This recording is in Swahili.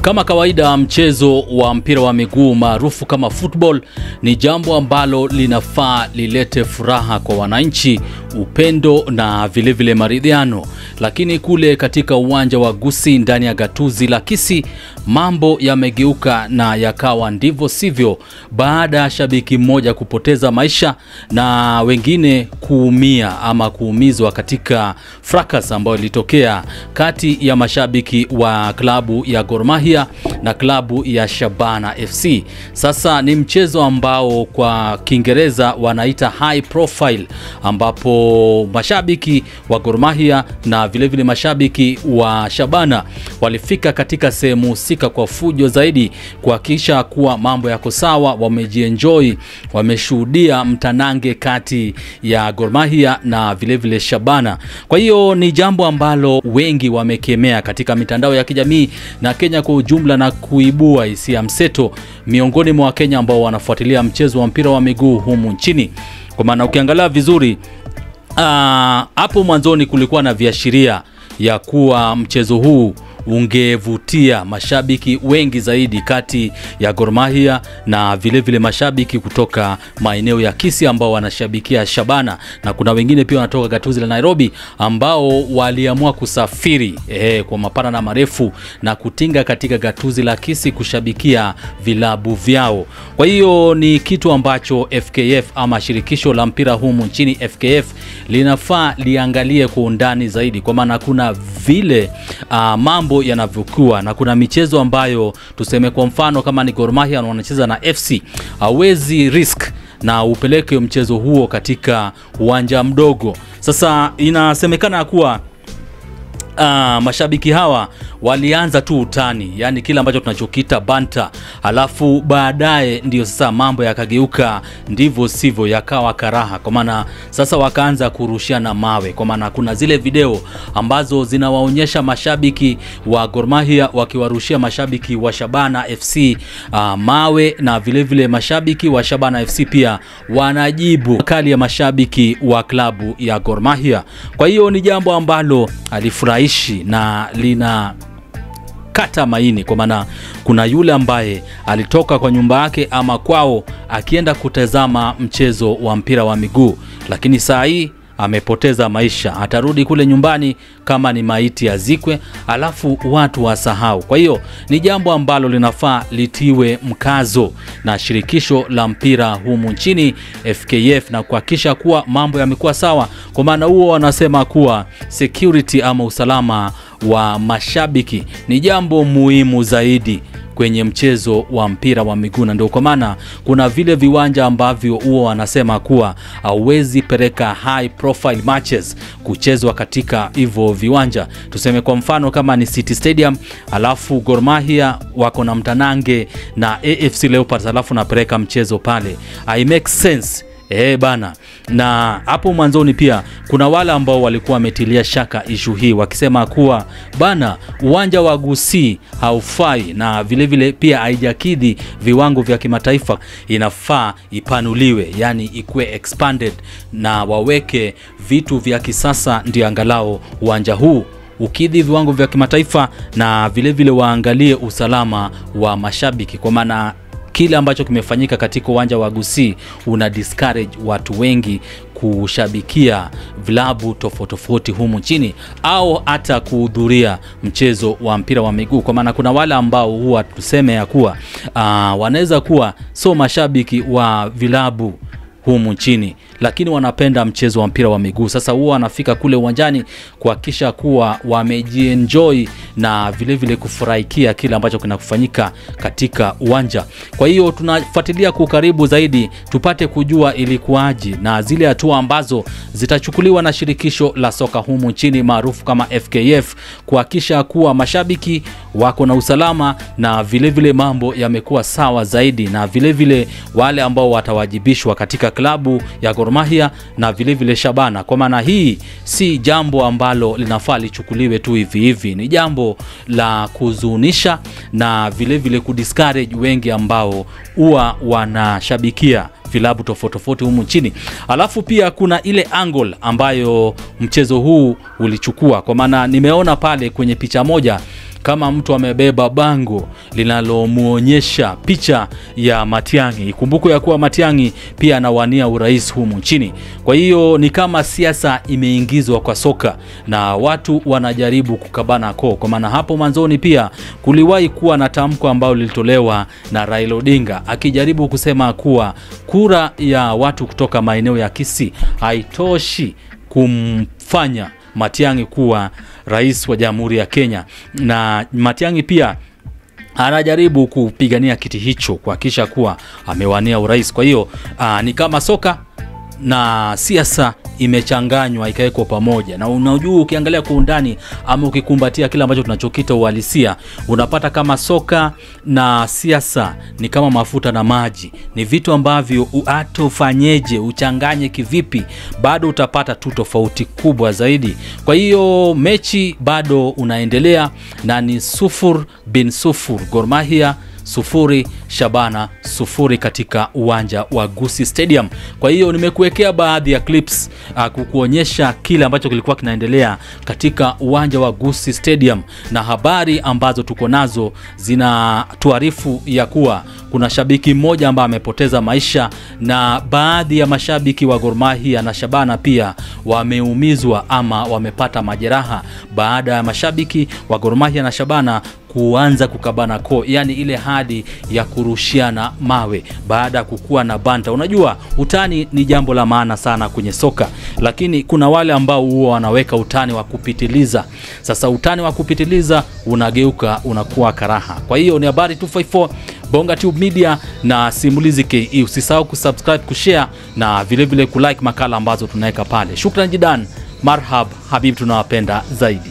Kama kawaida, mchezo wa mpira wa miguu maarufu kama football ni jambo ambalo linafaa lilete furaha kwa wananchi, upendo na vile maridhiano. Lakini kule katika uwanja wa Gusii ndani ya gatuzi la Kisii, mambo yamegeuka na yakawa ndivyo sivyo, baada ya shabiki mmoja kupoteza maisha na wengine kuumia ama kuumizwa katika fracas ambayo ilitokea kati ya mashabiki wa klabu ya Gor Mahia na klabu ya Shabana FC. Sasa ni mchezo ambao kwa Kiingereza wanaita high profile, ambapo mashabiki wa Gor Mahia na vile mashabiki wa Shabana walifika katika sehemu husika kwa fujo zaidi kuhakikisha kuwa mambo yako sawa, wamejienjoy, wameshuhudia mtanange kati ya Gor Mahia na vile Shabana. Kwa hiyo ni jambo ambalo wengi wamekemea katika mitandao ya kijamii na Kenya kwa ujumla, na kuibua hisia mseto miongoni mwa Kenya ambao wanafuatilia mchezo wa mpira wa miguu humu nchini. Kwa maana ukiangalia vizuri, hapo mwanzoni kulikuwa na viashiria ya kuwa mchezo huu ungevutia mashabiki wengi zaidi kati ya Gor Mahia na vile mashabiki kutoka maeneo ya Kisii ambao wanashabikia Shabana, na kuna wengine pia wanatoka gatuzi la Nairobi ambao waliamua kusafiri kwa mapana na marefu na kutinga katika gatuzi la Kisii kushabikia vilabu vyao. Kwa hiyo ni kitu ambacho FKF ama shirikisho la mpira humu nchini FKF linafaa liangalie kwa undani zaidi, kwa maana kuna vile mambo yanavyokuwa, na kuna michezo ambayo tuseme kwa mfano kama ni Gor Mahia wanacheza na FC, hawezi risk na upeleke mchezo huo katika uwanja mdogo. Sasa inasemekana kuwa mashabiki hawa walianza tu utani, yani kila ambacho tunachokita banta, alafu baadaye ndio sasa mambo yakageuka ndivyo sivyo, yakawa karaha. Kwa maana sasa wakaanza kurushiana mawe, kwa maana kuna zile video ambazo zinawaonyesha mashabiki wa Gor Mahia wakiwarushia mashabiki wa Shabana FC mawe, na vile mashabiki wa Shabana FC pia wanajibu kali ya mashabiki wa klabu ya Gor Mahia. Kwa hiyo ni jambo ambalo alifurahishi na lina kata maini, kwa maana kuna yule ambaye alitoka kwa nyumba yake ama kwao akienda kutazama mchezo wa mpira wa miguu, lakini saa hii amepoteza maisha. Atarudi kule nyumbani kama ni maiti azikwe, alafu watu wasahau. Kwa hiyo ni jambo ambalo linafaa litiwe mkazo na shirikisho la mpira humu nchini FKF na kuhakikisha kuwa mambo yamekuwa sawa, kwa maana huo wanasema kuwa security ama usalama wa mashabiki ni jambo muhimu zaidi kwenye mchezo wa mpira wa miguu. Na ndio kwa maana kuna vile viwanja ambavyo huo wanasema kuwa hauwezi pereka high profile matches kuchezwa katika hivyo viwanja. Tuseme kwa mfano kama ni City Stadium, alafu Gor Mahia wako na mtanange na AFC Leopards, alafu napereka mchezo pale, I make sense bana. Na hapo mwanzoni pia kuna wale ambao walikuwa wametilia shaka issue hii, wakisema kuwa bana, uwanja wa Gusii haufai na vile pia haijakidhi viwango vya kimataifa, inafaa ipanuliwe, yani ikue expanded na waweke vitu vya kisasa, ndio angalau uwanja huu ukidhi viwango vya kimataifa, na vile waangalie usalama wa mashabiki, kwa maana kile ambacho kimefanyika katika uwanja wa Gusii una discourage watu wengi kushabikia vilabu tofauti humu nchini au hata kuhudhuria mchezo wa mpira wa miguu. Kwa maana kuna wale ambao huwa tuseme ya kuwa wanaweza kuwa mashabiki wa vilabu humu nchini, lakini wanapenda mchezo wa mpira wa miguu. Sasa huwa wanafika kule uwanjani kuhakikisha kuwa wamejienjoy na vile kufurahikia kile ambacho kinakufanyika katika uwanja. Kwa hiyo tunafuatilia kwa karibu zaidi tupate kujua ilikuwaje na zile hatua ambazo zitachukuliwa na shirikisho la soka humu nchini maarufu kama FKF kuhakikisha kuwa mashabiki wako na usalama na vile mambo yamekuwa sawa zaidi, na vile wale ambao watawajibishwa katika klabu ya Gor Mahia na vile Shabana. Kwa maana hii si jambo ambalo linafaa lichukuliwe tu hivi, ni jambo la kuzunisha na vile kudiscourage wengi ambao huwa wanashabikia vilabu tofauti humu nchini. Alafu pia kuna ile angle ambayo mchezo huu ulichukua, kwa maana nimeona pale kwenye picha moja kama mtu amebeba bango linalomuonyesha picha ya Matiang'i. Ikumbuko ya kuwa Matiang'i pia anawania urais humu nchini. Kwa hiyo ni kama siasa imeingizwa kwa soka na watu wanajaribu kukabana koo. Kwa maana hapo mwanzoni pia kuliwahi kuwa na tamko ambalo lilitolewa na Raila Odinga akijaribu kusema kuwa kura ya watu kutoka maeneo ya Kisii haitoshi kumfanya Matiang'i kuwa rais wa Jamhuri ya Kenya, na Matiang'i pia anajaribu kupigania kiti hicho kuhakikisha kuwa amewania urais. Kwa hiyo ni kama soka na siasa imechanganywa ikawekwa pamoja, na unajua ukiangalia kwa undani ama ukikumbatia kila ambacho tunachokita uhalisia, unapata kama soka na siasa ni kama mafuta na maji. Ni vitu ambavyo hata ufanyeje, uchanganye kivipi, bado utapata tu tofauti kubwa zaidi. Kwa hiyo mechi bado unaendelea na ni 0-0, Gor Mahia 0, Shabana 0 katika uwanja wa Gusii Stadium. Kwa hiyo nimekuwekea baadhi ya clips kukuonyesha kile ambacho kilikuwa kinaendelea katika uwanja wa Gusii Stadium, na habari ambazo tuko nazo zinatuarifu ya kuwa kuna shabiki mmoja ambaye amepoteza maisha, na baadhi ya mashabiki wa Gor Mahia na Shabana pia wameumizwa ama wamepata majeraha baada ya mashabiki wa Gor Mahia na Shabana kuanza kukabana koo, yani ile hadi ya kurushiana mawe baada kukuwa na banta. Unajua utani ni jambo la maana sana kwenye soka, lakini kuna wale ambao huwa wanaweka utani wa kupitiliza. Sasa utani wa kupitiliza unageuka unakuwa karaha. Kwa hiyo ni habari 254 Bonga Tube Media na Simulizi KE. Usisahau kusubscribe, kushare na vile vile kulike makala ambazo tunaweka pale. Shukrani jidan, marhab, habib, tunawapenda zaidi.